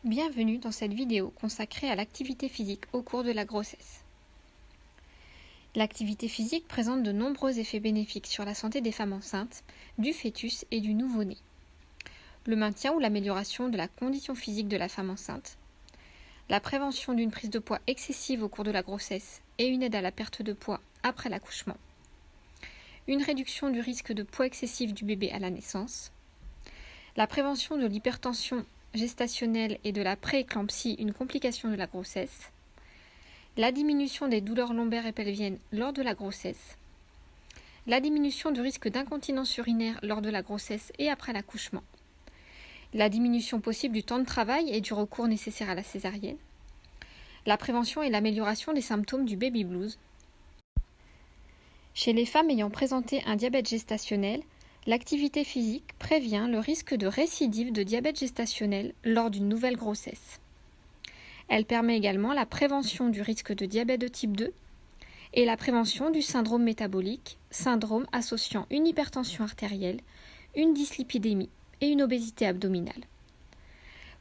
Bienvenue dans cette vidéo consacrée à l'activité physique au cours de la grossesse. L'activité physique présente de nombreux effets bénéfiques sur la santé des femmes enceintes, du fœtus et du nouveau-né. Le maintien ou l'amélioration de la condition physique de la femme enceinte, la prévention d'une prise de poids excessive au cours de la grossesse et une aide à la perte de poids après l'accouchement, une réduction du risque de poids excessif du bébé à la naissance, la prévention de l'hypertension gestationnelle et de la prééclampsie, une complication de la grossesse, la diminution des douleurs lombaires et pelviennes lors de la grossesse, la diminution du risque d'incontinence urinaire lors de la grossesse et après l'accouchement, la diminution possible du temps de travail et du recours nécessaire à la césarienne, la prévention et l'amélioration des symptômes du baby blues. Chez les femmes ayant présenté un diabète gestationnel, l'activité physique prévient le risque de récidive de diabète gestationnel lors d'une nouvelle grossesse. Elle permet également la prévention du risque de diabète de type 2 et la prévention du syndrome métabolique, syndrome associant une hypertension artérielle, une dyslipidémie et une obésité abdominale.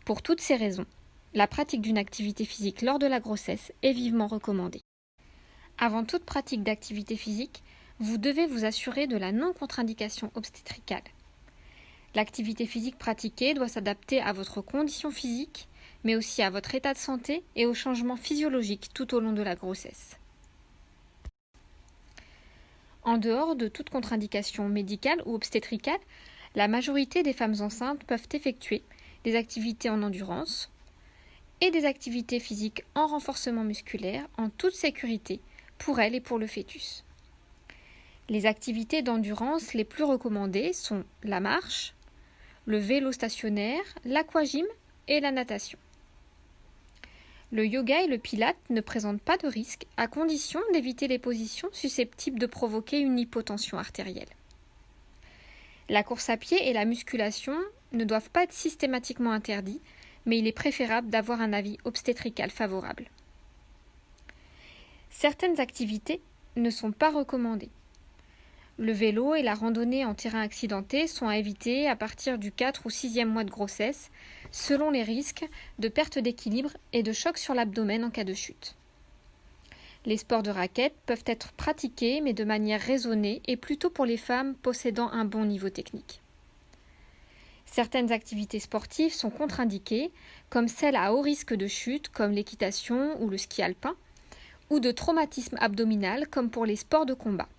Pour toutes ces raisons, la pratique d'une activité physique lors de la grossesse est vivement recommandée. Avant toute pratique d'activité physique, vous devez vous assurer de la non-contre-indication obstétricale. L'activité physique pratiquée doit s'adapter à votre condition physique, mais aussi à votre état de santé et aux changements physiologiques tout au long de la grossesse. En dehors de toute contre-indication médicale ou obstétricale, la majorité des femmes enceintes peuvent effectuer des activités en endurance et des activités physiques en renforcement musculaire en toute sécurité pour elles et pour le fœtus. Les activités d'endurance les plus recommandées sont la marche, le vélo stationnaire, l'aquagym et la natation. Le yoga et le pilate ne présentent pas de risque à condition d'éviter les positions susceptibles de provoquer une hypotension artérielle. La course à pied et la musculation ne doivent pas être systématiquement interdits, mais il est préférable d'avoir un avis obstétrical favorable. Certaines activités ne sont pas recommandées. Le vélo et la randonnée en terrain accidenté sont à éviter à partir du 4 ou 6e mois de grossesse, selon les risques de perte d'équilibre et de choc sur l'abdomen en cas de chute. Les sports de raquettes peuvent être pratiqués, mais de manière raisonnée et plutôt pour les femmes possédant un bon niveau technique. Certaines activités sportives sont contre-indiquées, comme celles à haut risque de chute, comme l'équitation ou le ski alpin, ou de traumatisme abdominal, comme pour les sports de combat.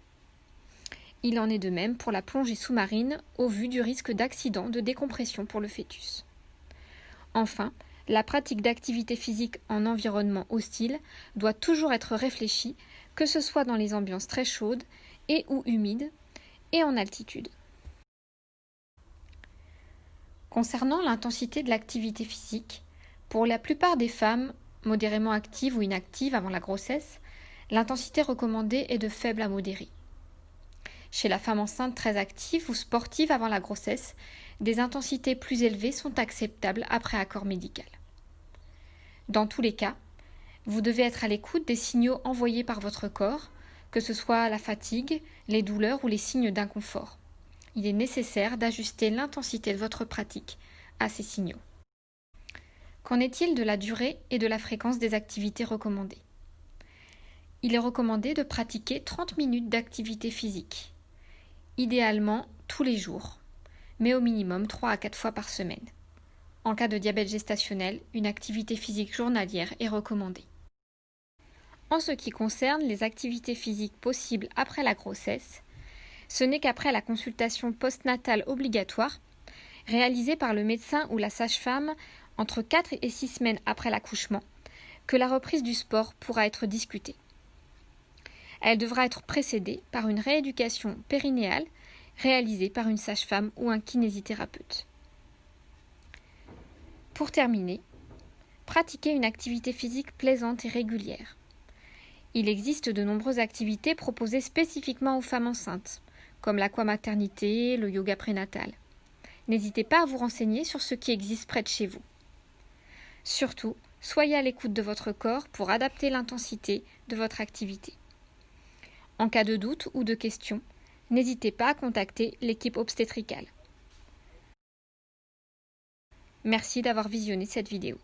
Il en est de même pour la plongée sous-marine au vu du risque d'accident de décompression pour le fœtus. Enfin, la pratique d'activité physique en environnement hostile doit toujours être réfléchie, que ce soit dans les ambiances très chaudes et ou humides, et en altitude. Concernant l'intensité de l'activité physique, pour la plupart des femmes modérément actives ou inactives avant la grossesse, l'intensité recommandée est de faible à modérée. Chez la femme enceinte très active ou sportive avant la grossesse, des intensités plus élevées sont acceptables après accord médical. Dans tous les cas, vous devez être à l'écoute des signaux envoyés par votre corps, que ce soit la fatigue, les douleurs ou les signes d'inconfort. Il est nécessaire d'ajuster l'intensité de votre pratique à ces signaux. Qu'en est-il de la durée et de la fréquence des activités recommandées ? Il est recommandé de pratiquer 30 minutes d'activité physique, idéalement tous les jours, mais au minimum 3 à 4 fois par semaine. En cas de diabète gestationnel, une activité physique journalière est recommandée. En ce qui concerne les activités physiques possibles après la grossesse, ce n'est qu'après la consultation postnatale obligatoire, réalisée par le médecin ou la sage-femme entre 4 et 6 semaines après l'accouchement, que la reprise du sport pourra être discutée. Elle devra être précédée par une rééducation périnéale réalisée par une sage-femme ou un kinésithérapeute. Pour terminer, pratiquez une activité physique plaisante et régulière. Il existe de nombreuses activités proposées spécifiquement aux femmes enceintes, comme l'aquamaternité, le yoga prénatal. N'hésitez pas à vous renseigner sur ce qui existe près de chez vous. Surtout, soyez à l'écoute de votre corps pour adapter l'intensité de votre activité. En cas de doute ou de questions, n'hésitez pas à contacter l'équipe obstétricale. Merci d'avoir visionné cette vidéo.